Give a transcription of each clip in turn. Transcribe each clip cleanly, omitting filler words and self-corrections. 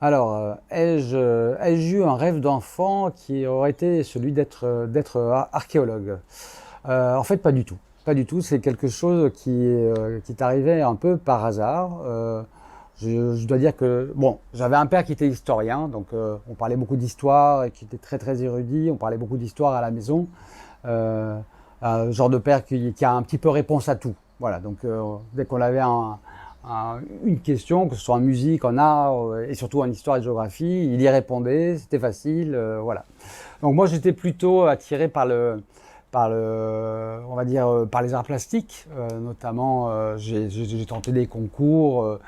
Alors, ai-je eu un rêve d'enfant qui aurait été celui d'être archéologue? En fait, pas du tout. Pas du tout. C'est quelque chose qui est arrivé un peu par hasard. Je dois dire que, bon, j'avais un père qui était historien, donc on parlait beaucoup d'histoire et qui était très très érudit. On parlait beaucoup d'histoire à la maison. Euh, un genre de père qui a un petit peu réponse à tout. Voilà, donc dès qu'on avait une question, que ce soit en musique, en art et surtout en histoire et géographie, il y répondait, c'était facile, voilà. Donc moi j'étais plutôt attiré on va dire, par les arts plastiques, notamment j'ai tenté des concours,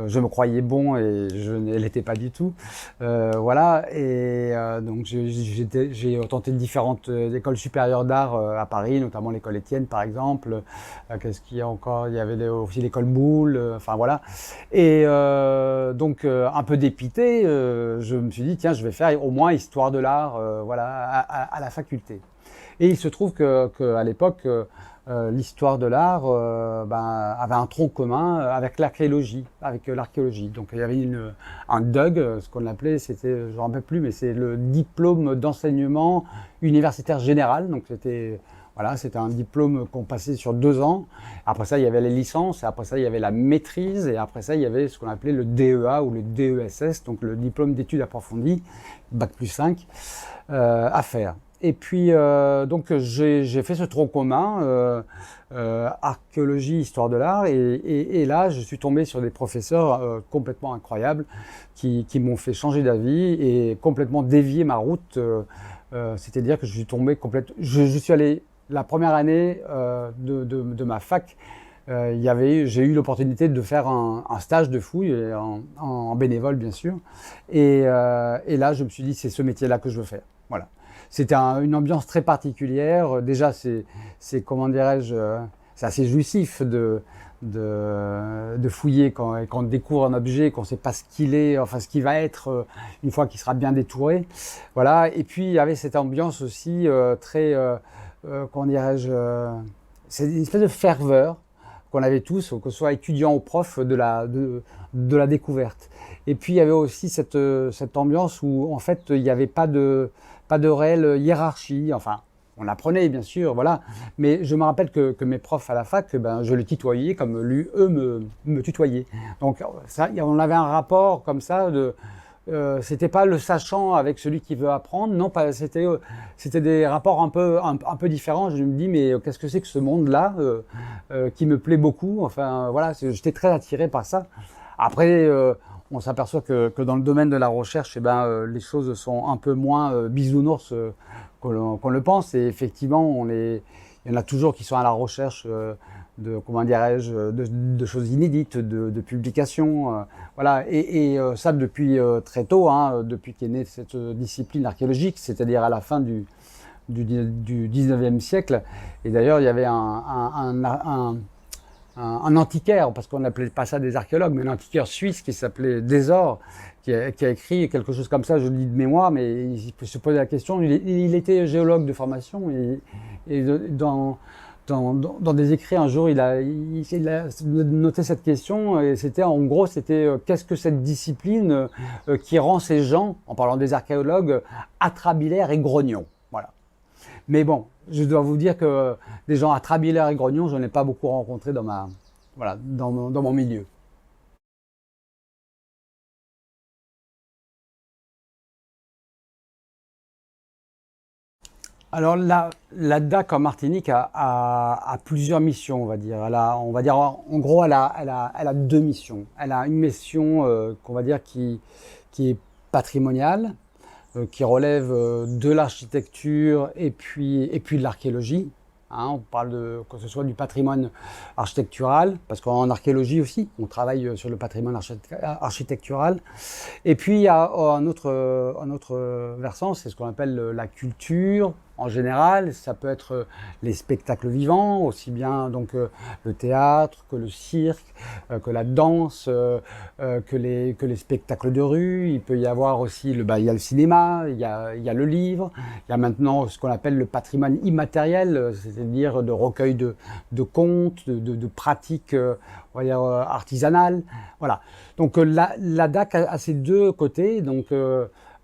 je me croyais bon et je ne l'étais pas du tout. Voilà, et donc j'ai tenté différentes écoles supérieures d'art à Paris, notamment l'école Étienne par exemple. Qu'est-ce qu'il y a encore? Il y avait aussi l'école Boulle, enfin voilà. Et donc un peu dépité, je me suis dit tiens, je vais faire au moins histoire de l'art, voilà, à la faculté. Et il se trouve qu'à l'époque, l'histoire de l'art avait un tronc commun avec l'archéologie. Donc il y avait un DUG, ce qu'on appelait, c'était, je ne me rappelle plus, mais c'est le diplôme d'enseignement universitaire général. Donc c'était un diplôme qu'on passait sur 2 ans. Après ça, il y avait les licences, et après ça, il y avait la maîtrise, et après ça, il y avait ce qu'on appelait le DEA ou le DESS, donc le diplôme d'études approfondies, bac plus 5, à faire. Et puis, donc, j'ai fait ce tronc commun, archéologie, histoire de l'art, et là, je suis tombé sur des professeurs complètement incroyables qui m'ont fait changer d'avis et complètement dévier ma route. C'est-à-dire que je suis tombé complètement. Je suis allé la première année de ma fac. J'ai eu l'opportunité de faire un stage de fouille en bénévole, bien sûr. Et là, je me suis dit, c'est ce métier-là que je veux faire. Voilà. C'était une ambiance très particulière. Déjà, c'est comment dirais-je, c'est assez jouissif de fouiller quand on découvre un objet, qu'on ne sait pas ce qu'il est, enfin ce qu'il va être une fois qu'il sera bien détouré. Voilà. Et puis, il y avait cette ambiance aussi très, comment dirais-je, c'est une espèce de ferveur qu'on avait tous, que ce soit étudiants ou profs, de la découverte. Et puis il y avait aussi cette ambiance où en fait il n'y avait pas de réelle hiérarchie. Enfin, on apprenait bien sûr, voilà. Mais je me rappelle que mes profs à la fac, ben, je les tutoyais comme eux me tutoyaient. Donc ça, on avait un rapport comme ça de c'était pas le sachant avec celui qui veut apprendre, non, pas, c'était des rapports un peu différents. Je me dis, mais qu'est-ce que c'est que ce monde-là qui me plaît beaucoup. Enfin, voilà, j'étais très attiré par ça. Après, on s'aperçoit que dans le domaine de la recherche, eh ben, les choses sont un peu moins bisounours qu'on le pense. Et effectivement, il y en a toujours qui sont à la recherche comment dirais-je, de choses inédites, de publications. Voilà. Et ça depuis très tôt, hein, depuis qu'est née cette discipline archéologique, c'est-à-dire à la fin du 19e siècle. Et d'ailleurs, il y avait un antiquaire, parce qu'on n'appelait pas ça des archéologues, mais un antiquaire suisse qui s'appelait Desor, qui a écrit quelque chose comme ça, je le dis de mémoire, mais il se posait la question. Il était géologue de formation et dans des écrits un jour, il a noté cette question et c'était qu'est-ce que cette discipline qui rend ces gens, en parlant des archéologues, atrabilaires et grognons. Voilà. Mais bon, je dois vous dire que des gens atrabilaires et grognons, je n'en ai pas beaucoup rencontré dans mon milieu. Alors la DAC en Martinique a plusieurs missions, on va dire. On va dire en gros, elle a 2 missions. Elle a une mission qu'on va dire qui est patrimoniale, qui relève de l'architecture et puis de l'archéologie. Hein, on parle que ce soit du patrimoine architectural, parce qu'en archéologie aussi, on travaille sur le patrimoine architectural. Et puis il y a un autre versant, c'est ce qu'on appelle la culture, en général, ça peut être les spectacles vivants, aussi bien donc le théâtre, que le cirque, que la danse, que les spectacles de rue. Il peut y avoir aussi il y a le cinéma, il y a le livre, il y a maintenant ce qu'on appelle le patrimoine immatériel, c'est-à-dire de recueil de contes, de pratiques on va dire, artisanales. Voilà. Donc la DAC a ces deux côtés. Donc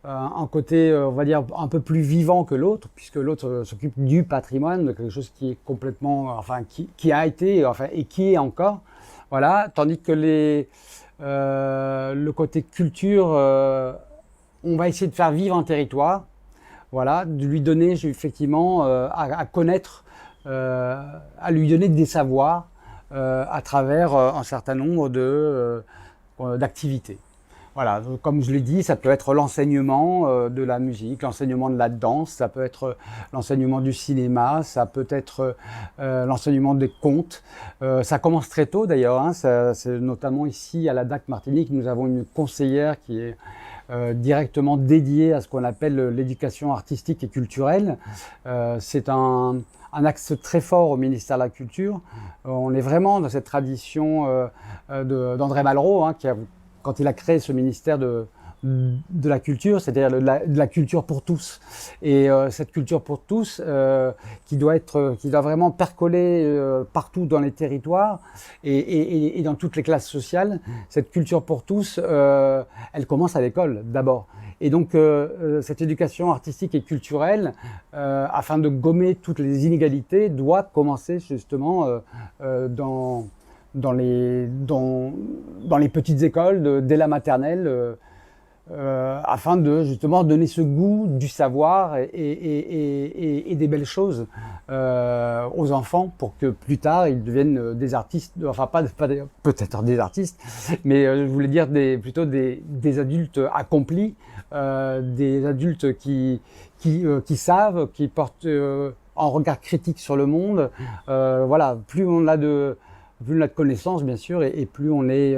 un côté, on va dire, un peu plus vivant que l'autre, puisque l'autre s'occupe du patrimoine, de quelque chose qui est complètement, enfin, qui a été, enfin, et qui est encore, voilà. Tandis que le côté culture, on va essayer de faire vivre un territoire, voilà, de lui donner effectivement à connaître, à lui donner des savoirs à travers un certain nombre d'activités. Voilà, comme je l'ai dit, ça peut être l'enseignement de la musique, l'enseignement de la danse, ça peut être l'enseignement du cinéma, ça peut être l'enseignement des contes. Ça commence très tôt d'ailleurs, hein, c'est notamment ici à la DAC Martinique, nous avons une conseillère qui est directement dédiée à ce qu'on appelle l'éducation artistique et culturelle. C'est un axe très fort au ministère de la Culture. On est vraiment dans cette tradition d'André Malraux, hein, quand il a créé ce ministère de la culture, c'est-à-dire de la culture pour tous. Et cette culture pour tous, qui doit vraiment percoler partout dans les territoires et dans toutes les classes sociales, cette culture pour tous, elle commence à l'école d'abord. Et donc cette éducation artistique et culturelle, afin de gommer toutes les inégalités, doit commencer justement dans les petites écoles, dès la maternelle, afin de justement donner ce goût du savoir et des belles choses aux enfants pour que plus tard ils deviennent des artistes, enfin pas peut-être des artistes, mais je voulais dire plutôt des adultes accomplis, des adultes qui savent, qui portent un regard critique sur le monde. Voilà, plus on a de connaissances, bien sûr, et plus on est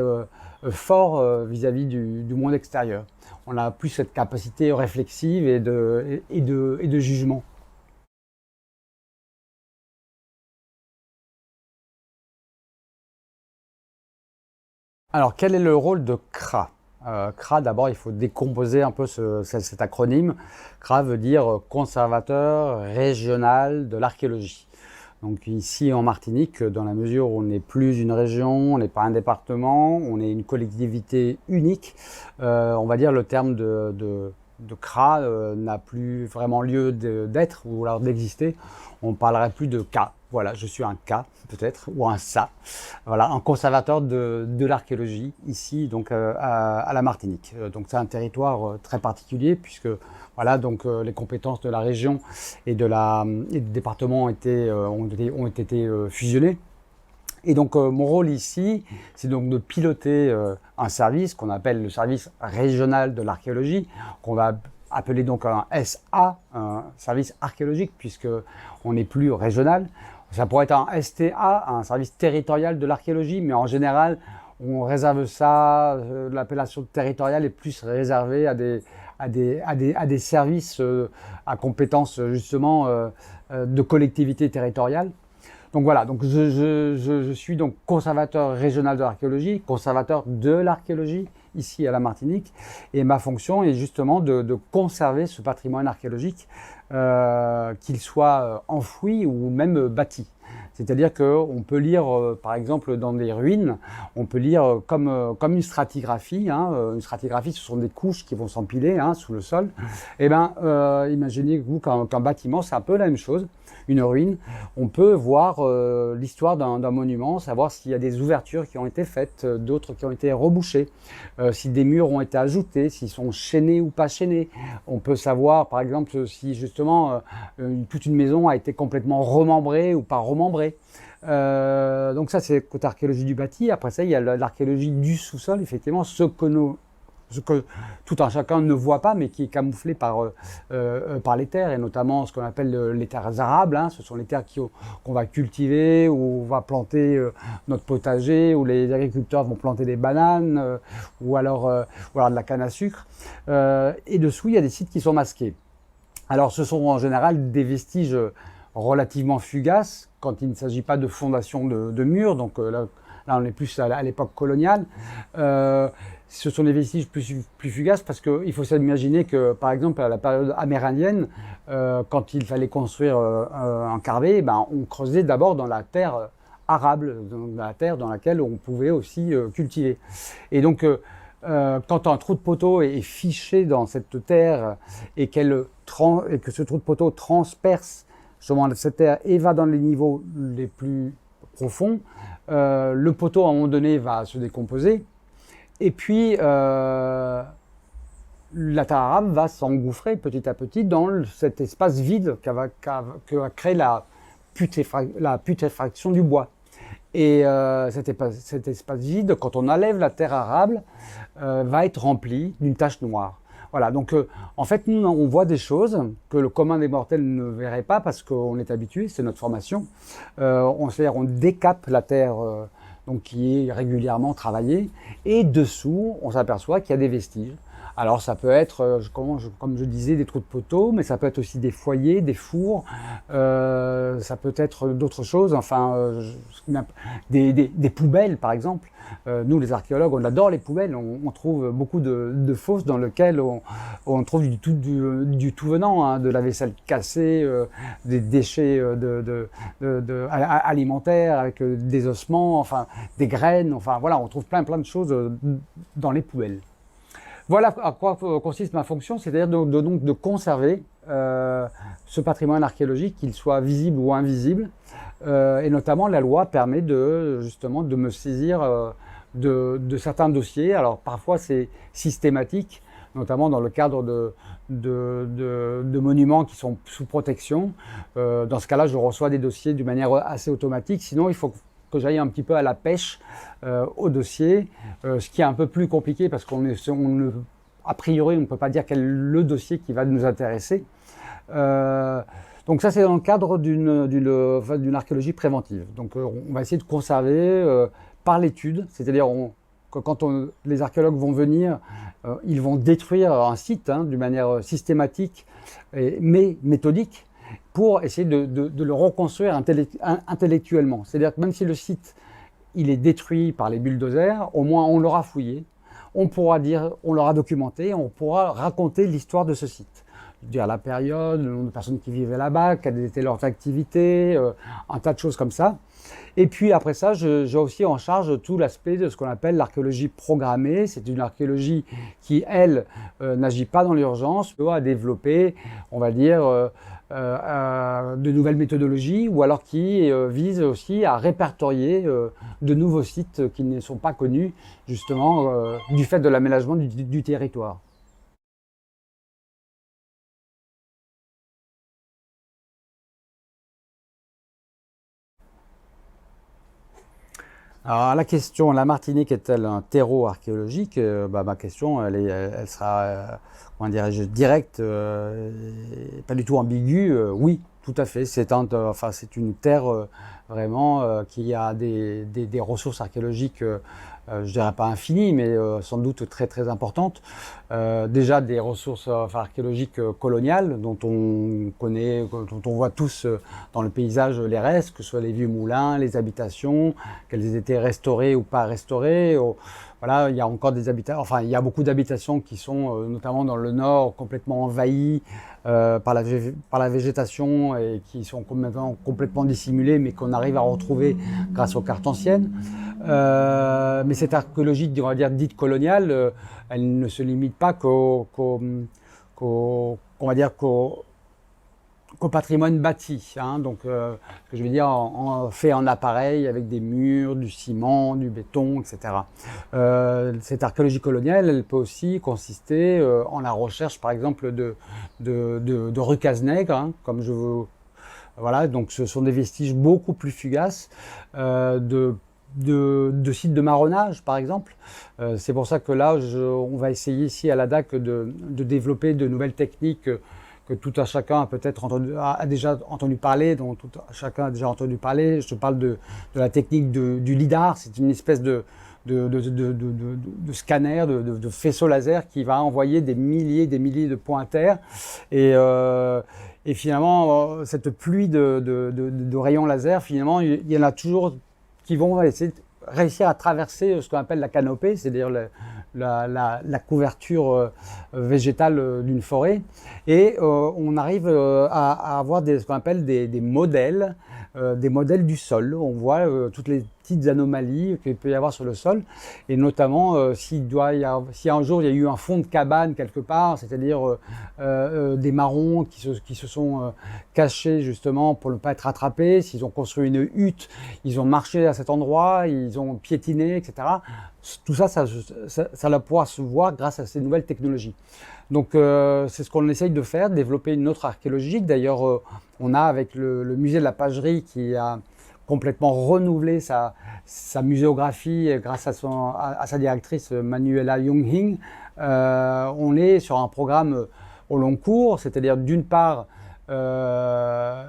fort vis-à-vis du monde extérieur. On a plus cette capacité réflexive et de jugement. Alors, quel est le rôle de CRA ? CRA, d'abord, il faut décomposer un peu cet acronyme. CRA veut dire Conservateur régional de l'archéologie. Donc ici en Martinique, dans la mesure où on n'est plus une région, on n'est pas un département, on est une collectivité unique, on va dire le terme de CRA n'a plus vraiment lieu d'être ou alors d'exister. On ne parlerait plus de CA. Voilà, je suis un CA peut-être, ou un SA. Voilà, un conservateur de l'archéologie ici donc à la Martinique. Donc c'est un territoire très particulier puisque voilà, donc les compétences de la région et du département ont été fusionnées. Et donc mon rôle ici, c'est donc de piloter un service qu'on appelle le service régional de l'archéologie, qu'on va appeler donc un SA, un service archéologique, puisque on n'est plus régional. Ça pourrait être un STA, un service territorial de l'archéologie, mais en général, on réserve ça, l'appellation territoriale est plus réservée à des services à compétences justement de collectivités territoriales. Donc voilà, donc je suis donc conservateur régional de l'archéologie, conservateur de l'archéologie ici à la Martinique, et ma fonction est justement de conserver ce patrimoine archéologique, qu'il soit enfoui ou même bâti. C'est-à-dire qu'on peut lire, par exemple, dans des ruines, on peut lire comme une stratigraphie. Hein, une stratigraphie, ce sont des couches qui vont s'empiler sous le sol. Eh bien, imaginez-vous qu'un bâtiment, c'est un peu la même chose. Une ruine, on peut voir l'histoire d'un monument, savoir s'il y a des ouvertures qui ont été faites, d'autres qui ont été rebouchées, si des murs ont été ajoutés, s'ils sont chaînés ou pas chaînés. On peut savoir, par exemple, si justement toute une maison a été complètement remembrée ou pas remembrée. Donc ça, c'est le côté archéologie du bâti. Après ça, il y a l'archéologie du sous-sol, effectivement, ce que tout un chacun ne voit pas, mais qui est camouflé par les terres, et notamment ce qu'on appelle les terres arables. Hein. Ce sont les terres qu'on va cultiver, où on va planter notre potager, où les agriculteurs vont planter des bananes, ou alors de la canne à sucre. Et dessous, il y a des sites qui sont masqués. Alors, ce sont en général des vestiges relativement fugaces quand il ne s'agit pas de fondation de murs. Donc là, on est plus à l'époque coloniale. Ce sont des vestiges plus fugaces parce qu'il faut s'imaginer que, par exemple, à la période amérindienne, quand il fallait construire un carré, ben, on creusait d'abord dans la terre arable, dans la terre dans laquelle on pouvait aussi cultiver. Et donc, quand un trou de poteau est fiché dans cette terre et que ce trou de poteau transperce justement cette terre et va dans les niveaux les plus profonds, le poteau à un moment donné va se décomposer et puis la terre arabe va s'engouffrer petit à petit dans cet espace vide que va créer la putréfaction du bois. Et cet espace vide, quand on enlève la terre arable, va être rempli d'une tache noire. Voilà, donc en fait, nous, on voit des choses que le commun des mortels ne verrait pas parce qu'on est habitué, c'est notre formation. C'est-à-dire on décape la terre donc, qui est régulièrement travaillée et dessous, on s'aperçoit qu'il y a des vestiges. Alors ça peut être, comme je disais, des trous de poteaux, mais ça peut être aussi des foyers, des fours, ça peut être d'autres choses, enfin des poubelles par exemple. Nous les archéologues, on adore les poubelles, on trouve beaucoup de fosses dans lesquelles on trouve du tout venant, hein, de la vaisselle cassée, des déchets alimentaires avec des ossements, enfin des graines, enfin voilà, on trouve plein de choses dans les poubelles. Voilà à quoi consiste ma fonction, c'est-à-dire de conserver ce patrimoine archéologique, qu'il soit visible ou invisible. Et notamment, la loi permet justement de me saisir de certains dossiers. Alors parfois, c'est systématique, notamment dans le cadre de monuments qui sont sous protection. Dans ce cas-là, je reçois des dossiers d'une manière assez automatique. Sinon, il faut que j'aille un petit peu à la pêche au dossier, ce qui est un peu plus compliqué parce a priori, on ne peut pas dire quel est le dossier qui va nous intéresser. Donc ça, c'est dans le cadre d'une archéologie préventive. Donc on va essayer de conserver par l'étude, c'est-à-dire que quand les archéologues vont venir, ils vont détruire un site d'une manière systématique mais méthodique, pour essayer de le reconstruire intellectuellement. C'est-à-dire que même si le site il est détruit par les bulldozers, au moins on l'aura fouillé, on l'aura documenté, on pourra raconter l'histoire de ce site. Dire la période, le nombre de personnes qui vivaient là-bas, quelles étaient leurs activités, un tas de choses comme ça. Et puis après ça, j'ai aussi en charge tout l'aspect de ce qu'on appelle l'archéologie programmée. C'est une archéologie qui, elle, n'agit pas dans l'urgence, doit développer, on va dire, de nouvelles méthodologies ou alors qui vise aussi à répertorier de nouveaux sites qui ne sont pas connus, justement, du fait de l'aménagement du territoire. Alors la question, la Martinique est-elle un terreau archéologique? Ma question, elle sera, comment dirais-je, directe, pas du tout ambiguë. Oui, tout à fait. C'est une terre vraiment qui a des ressources archéologiques, je dirais pas infinies, mais sans doute très très importantes. Déjà des ressources archéologiques coloniales dont on connaît, dont on voit tous dans le paysage les restes, que ce soit les vieux moulins, les habitations, qu'elles aient été restaurées ou pas restaurées. Voilà, il y a encore des habitations, enfin il y a beaucoup d'habitations qui sont notamment dans le nord complètement envahies par la végétation et qui sont complètement dissimulées, mais qu'on arrive à retrouver grâce aux cartes anciennes. Mais cette archéologie, on va dire, dite coloniale, elle ne se limite pas qu'au patrimoine bâti, hein, donc que je veux dire fait en appareil avec des murs, du ciment, du béton, etc. Cette archéologie coloniale, elle peut aussi consister en la recherche, par exemple, de recases nègres, hein, comme je veux. Voilà, donc ce sont des vestiges beaucoup plus fugaces de sites de marronnage, par exemple. C'est pour ça que là, on va essayer ici à la DAC de développer de nouvelles techniques que tout un chacun a peut-être déjà entendu parler, dont tout un chacun a déjà entendu parler. Je te parle de la technique du lidar. C'est une espèce de de scanners, de faisceaux laser qui va envoyer des milliers de pointeurs. Et finalement, cette pluie de rayons laser, finalement, il y en a toujours qui vont essayer de réussir à traverser ce qu'on appelle la canopée, c'est-à-dire la couverture végétale d'une forêt. Et on arrive à avoir ce qu'on appelle des modèles du sol. On voit toutes les petites anomalies qu'il peut y avoir sur le sol, et notamment si un jour il y a eu un fond de cabane quelque part, c'est-à-dire des marrons qui se sont cachés justement pour ne pas être attrapés, s'ils ont construit une hutte, ils ont marché à cet endroit, ils ont piétiné, etc. Tout ça va pouvoir se voir grâce à ces nouvelles technologies. Donc c'est ce qu'on essaye de faire, développer une autre archéologie. D'ailleurs, on a avec le musée de la Pagerie qui a complètement renouvelé sa muséographie grâce à sa directrice Manuela Junghing. On est sur un programme au long cours, c'est-à-dire d'une part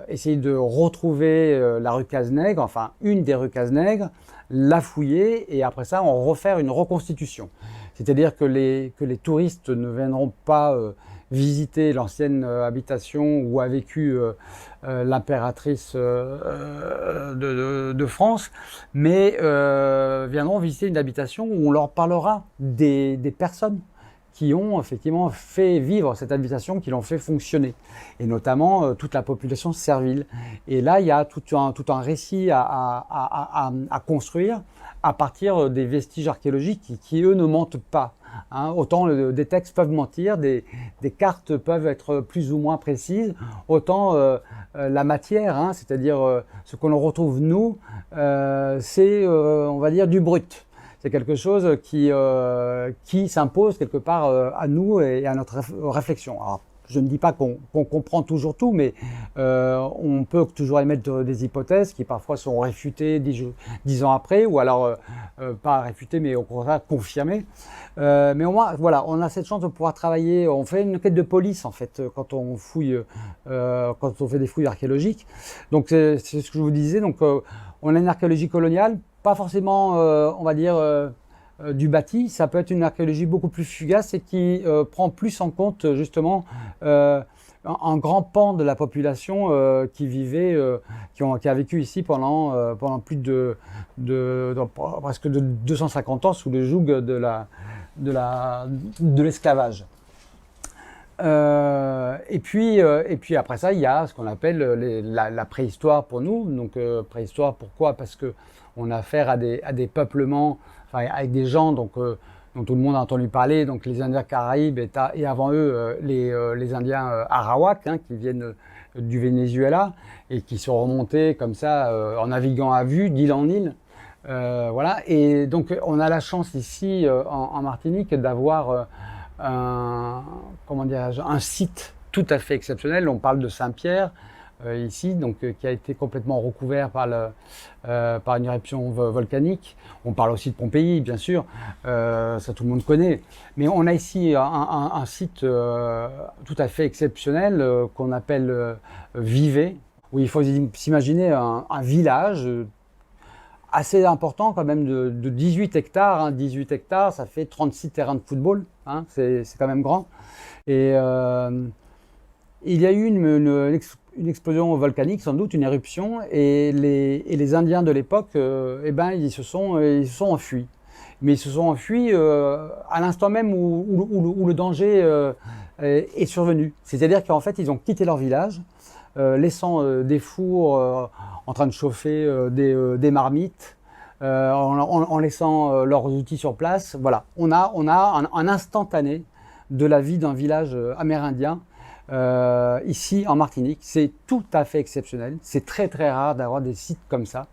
essayer de retrouver la rue Cazenègre, enfin une des rues Cazenègre, la fouiller et après ça en refaire une reconstitution. C'est-à-dire que les touristes ne viendront pas visiter l'ancienne habitation où a vécu l'impératrice de France, mais viendront visiter une habitation où on leur parlera des personnes qui ont effectivement fait vivre cette habitation, qui l'ont fait fonctionner, et notamment toute la population servile. Et là, il y a tout un récit à construire à partir des vestiges archéologiques qui eux, ne mentent pas. Hein. Autant des textes peuvent mentir, des cartes peuvent être plus ou moins précises, autant la matière, hein, c'est-à-dire ce que l'on retrouve nous, c'est, on va dire, du brut. C'est quelque chose qui s'impose quelque part à nous et à notre réflexion. Alors, je ne dis pas qu'on comprend toujours tout, mais on peut toujours émettre des hypothèses qui parfois sont réfutées 10 ans après, ou alors pas réfutées, mais au contraire confirmées. Mais au moins, voilà, on a cette chance de pouvoir travailler. On fait une quête de police en fait quand on fouille, quand on fait des fouilles archéologiques. Donc c'est ce que je vous disais. Donc on a une archéologie coloniale, pas forcément, on va dire. Du bâti, ça peut être une archéologie beaucoup plus fugace et qui prend plus en compte justement un grand pan de la population qui vivait, qui a vécu ici pendant plus de presque de 250 ans sous le joug de l'esclavage. Et puis après ça, il y a ce qu'on appelle la préhistoire pour nous. Donc préhistoire, pourquoi? Parce que on a affaire à des peuplements, enfin, avec des gens dont tout le monde a entendu parler, donc les Indiens Caraïbes et avant eux les Indiens Arawak, hein, qui viennent du Venezuela et qui sont remontés comme ça en naviguant à vue d'île en île. Voilà. Et donc on a la chance ici en Martinique d'avoir un site tout à fait exceptionnel. On parle de Saint-Pierre ici, donc qui a été complètement recouvert par une éruption volcanique. On parle aussi de Pompéi, bien sûr, ça tout le monde connaît. Mais on a ici un site tout à fait exceptionnel qu'on appelle Vivet, où il faut s'imaginer un village assez important quand même de 18 hectares. Hein. 18 hectares, ça fait 36 terrains de football, hein. C'est quand même grand. Et il y a eu une explosion volcanique, sans doute une éruption, et les Indiens de l'époque, ils se sont enfuis. Mais ils se sont enfuis à l'instant même où le danger est survenu. C'est-à-dire qu'en fait, ils ont quitté leur village, laissant des fours en train de chauffer des marmites, en laissant leurs outils sur place. Voilà, on a un instantané de la vie d'un village amérindien ici en Martinique. C'est tout à fait exceptionnel. C'est très très rare d'avoir des sites comme ça.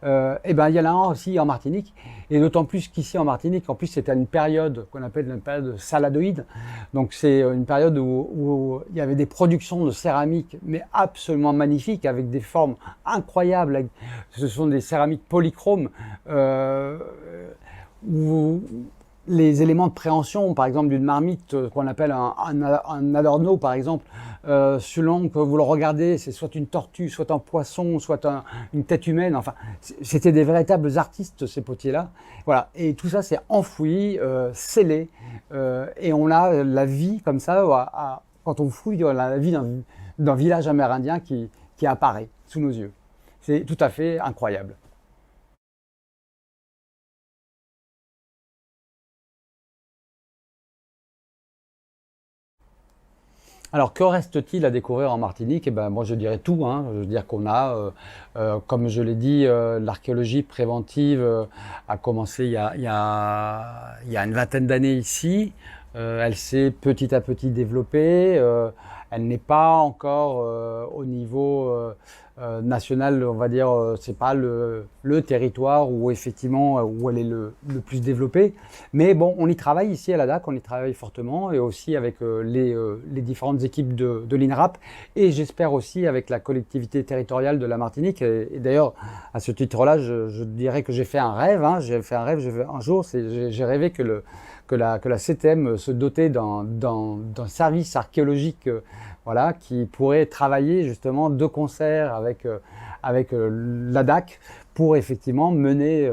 Il y en a un aussi en Martinique, et d'autant plus qu'ici en Martinique, en plus c'était une période qu'on appelle une période saladoïde. Donc c'est une période où il y avait des productions de céramique, mais absolument magnifiques, avec des formes incroyables. Ce sont des céramiques polychromes où les éléments de préhension, par exemple d'une marmite qu'on appelle un adorno, par exemple, selon que vous le regardez, c'est soit une tortue, soit un poisson, soit une tête humaine. Enfin, c'était des véritables artistes, ces potiers-là. Voilà. Et tout ça, c'est enfoui, scellé, et on a la vie comme ça. Quand on fouille, on a la vie d'un village amérindien qui apparaît sous nos yeux. C'est tout à fait incroyable. Alors, que reste-t-il à découvrir en Martinique? Eh ben, moi, je dirais tout, hein. Je veux dire qu'on a, comme je l'ai dit, l'archéologie préventive a commencé il y a une vingtaine d'années ici. Elle s'est petit à petit développée. Elle n'est pas encore au niveau national, on va dire. C'est pas le territoire où effectivement où elle est le plus développée. Mais bon, on y travaille ici à la DAC, on y travaille fortement et aussi avec les différentes équipes de l'INRAP et j'espère aussi avec la collectivité territoriale de la Martinique. Et d'ailleurs, à ce titre-là, je dirais que j'ai fait un rêve. Hein, j'ai fait un rêve. Un jour, j'ai rêvé que la CTM se dotait d'un service archéologique voilà, qui pourrait travailler justement de concert avec l'ADAC pour effectivement mener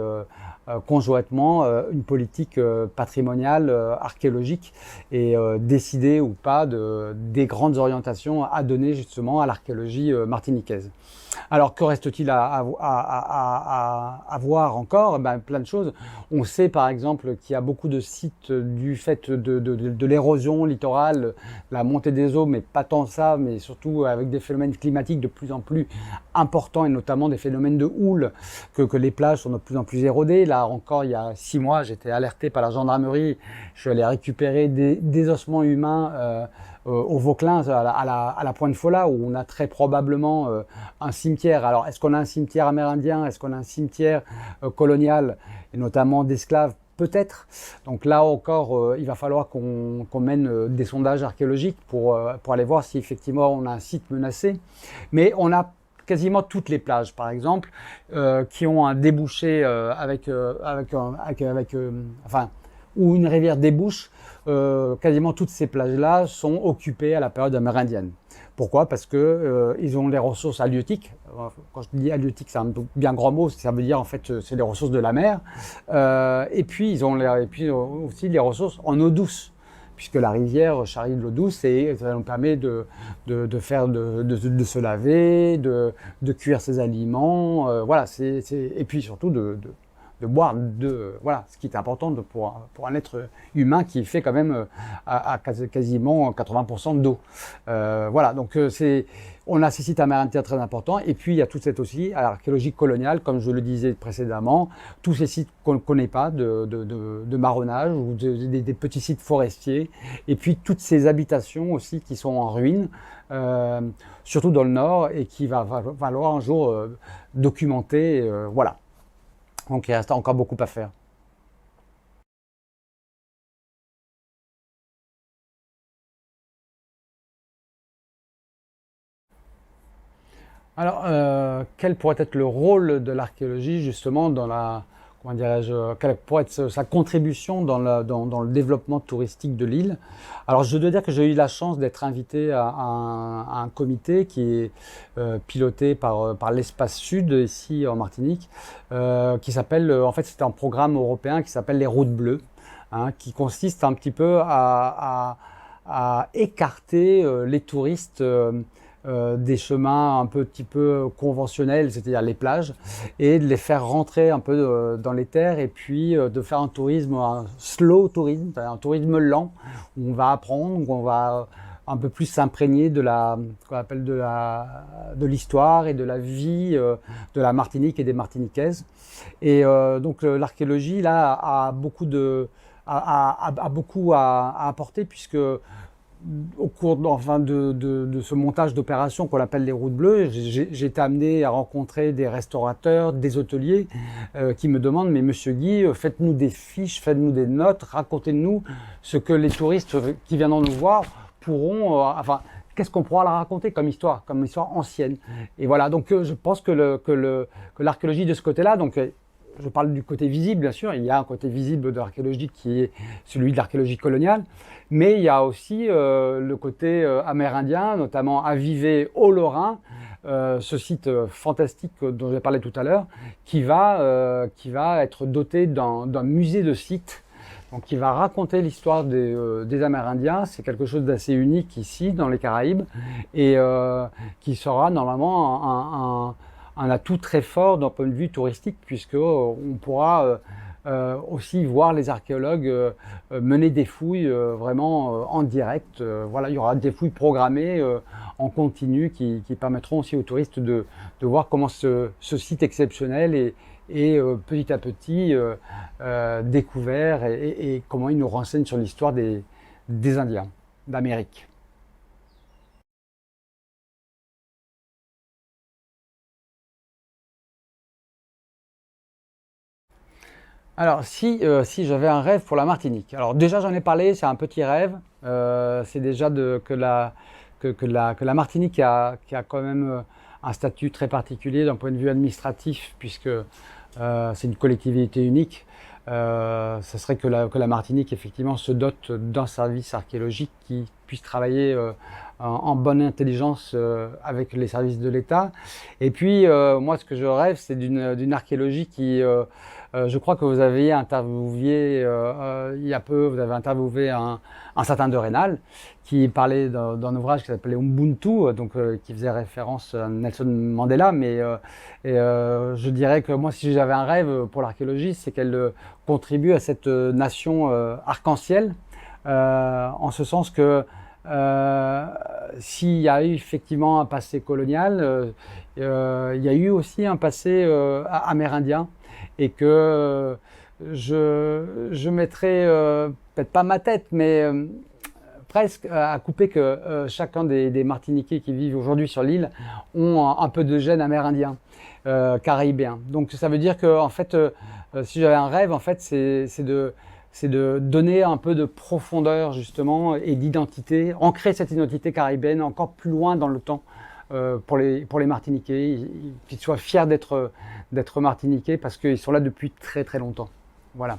conjointement une politique patrimoniale, archéologique et décider ou pas des grandes orientations à donner justement à l'archéologie martiniquaise. Alors, que reste-t-il à voir encore? Ben, plein de choses. On sait par exemple qu'il y a beaucoup de sites du fait de l'érosion littorale, la montée des eaux, mais pas tant ça, mais surtout avec des phénomènes climatiques de plus en plus importants et notamment des phénomènes de houle, que les plages sont de plus en plus érodées. Là encore, il y a 6 mois, j'étais alerté par la gendarmerie. Je suis allé récupérer des ossements humains au Vauclin, à la Pointe Folla, où on a très probablement un cimetière. Alors, est-ce qu'on a un cimetière amérindien? Est-ce qu'on a un cimetière colonial, et notamment d'esclaves? Peut-être. Donc là encore, il va falloir qu'on mène des sondages archéologiques pour aller voir si effectivement on a un site menacé. Mais on a quasiment toutes les plages, par exemple, qui ont un débouché enfin, où une rivière débouche. Quasiment toutes ces plages-là sont occupées à la période amérindienne. Pourquoi? Parce que ils ont les ressources halieutiques. Quand je dis halieutique, c'est un bien grand mot, ça veut dire en fait c'est les ressources de la mer. Et puis ils ont aussi les ressources en eau douce, puisque la rivière charrie de l'eau douce et ça nous permet de se laver, de cuire ses aliments, voilà. Et puis surtout de boire, voilà, ce qui est important pour un être humain qui fait quand même à quasiment 80% d'eau. Voilà, donc on a ces sites amérindiens très importants, et puis il y a tout cette aussi archéologie coloniale, comme je le disais précédemment, tous ces sites qu'on ne connaît pas de marronnage ou des petits sites forestiers, et puis toutes ces habitations aussi qui sont en ruine, surtout dans le nord, et qui va falloir un jour documenter, voilà. Donc il reste encore beaucoup à faire. Alors, quel pourrait être le rôle de l'archéologie justement dans comment dirais-je, quelle pourrait être sa contribution dans le développement touristique de l'île? Alors, je dois dire que j'ai eu la chance d'être invité à un comité qui est piloté par l'Espace Sud ici en Martinique, qui s'appelle, en fait, c'est un programme européen qui s'appelle les Routes Bleues, hein, qui consiste un petit peu à écarter les touristes des chemins un petit peu conventionnels, c'est-à-dire les plages, et de les faire rentrer un peu dans les terres, et puis de faire un slow tourisme, un tourisme lent, où on va apprendre, où on va un peu plus s'imprégner qu'on appelle de l'histoire et de la vie de la Martinique et des Martiniquaises. Et donc l'archéologie là a beaucoup à apporter, puisque au cours de ce montage d'opérations qu'on appelle les routes bleues, j'ai été amené à rencontrer des restaurateurs, des hôteliers qui me demandent: mais monsieur Guy, faites-nous des fiches, faites-nous des notes, racontez-nous ce que les touristes qui viendront nous voir pourront, enfin, qu'est-ce qu'on pourra leur raconter comme histoire ancienne. Et voilà, donc je pense que l'archéologie de ce côté-là, donc je parle du côté visible, bien sûr. Il y a un côté visible de l'archéologie qui est celui de l'archéologie coloniale, mais il y a aussi le côté amérindien, notamment à Vivey-au-Lorrain, ce site fantastique dont j'ai parlé tout à l'heure, qui va être doté d'un musée de sites. Donc, qui va raconter l'histoire des Amérindiens. C'est quelque chose d'assez unique ici, dans les Caraïbes, et qui sera normalement un atout très fort d'un point de vue touristique, puisqu'on pourra aussi voir les archéologues mener des fouilles vraiment en direct. Voilà, il y aura des fouilles programmées en continu qui permettront aussi aux touristes de voir comment ce site exceptionnel est petit à petit découvert et comment il nous renseigne sur l'histoire des Indiens d'Amérique. Alors, si j'avais un rêve pour la Martinique, alors déjà j'en ai parlé, c'est un petit rêve, c'est déjà que la Martinique a quand même un statut très particulier d'un point de vue administratif, puisque c'est une collectivité unique. Ce serait que la Martinique, effectivement, se dote d'un service archéologique qui puisse travailler en bonne intelligence avec les services de l'État. Et puis, moi, ce que je rêve, c'est d'une archéologie qui... je crois que vous avez interviewé, il y a peu, vous avez interviewé un certain de Rênal, qui parlait d'un ouvrage qui s'appelait Ubuntu, donc qui faisait référence à Nelson Mandela, mais je dirais que moi, si j'avais un rêve pour l'archéologie, c'est qu'elle contribue à cette nation arc-en-ciel, en ce sens que s'il y a eu effectivement un passé colonial, il y a eu aussi un passé amérindien, et que je mettrais peut-être pas ma tête, mais presque à couper que chacun des Martiniquais qui vivent aujourd'hui sur l'île ont un peu de gène amérindien, caribéen. Donc ça veut dire que en fait, si j'avais un rêve, en fait, c'est de donner un peu de profondeur justement et d'identité, ancrer cette identité caribéenne encore plus loin dans le temps pour les Martiniquais, qu'ils soient fiers d'être Martiniquais parce qu'ils sont là depuis très très longtemps. Voilà.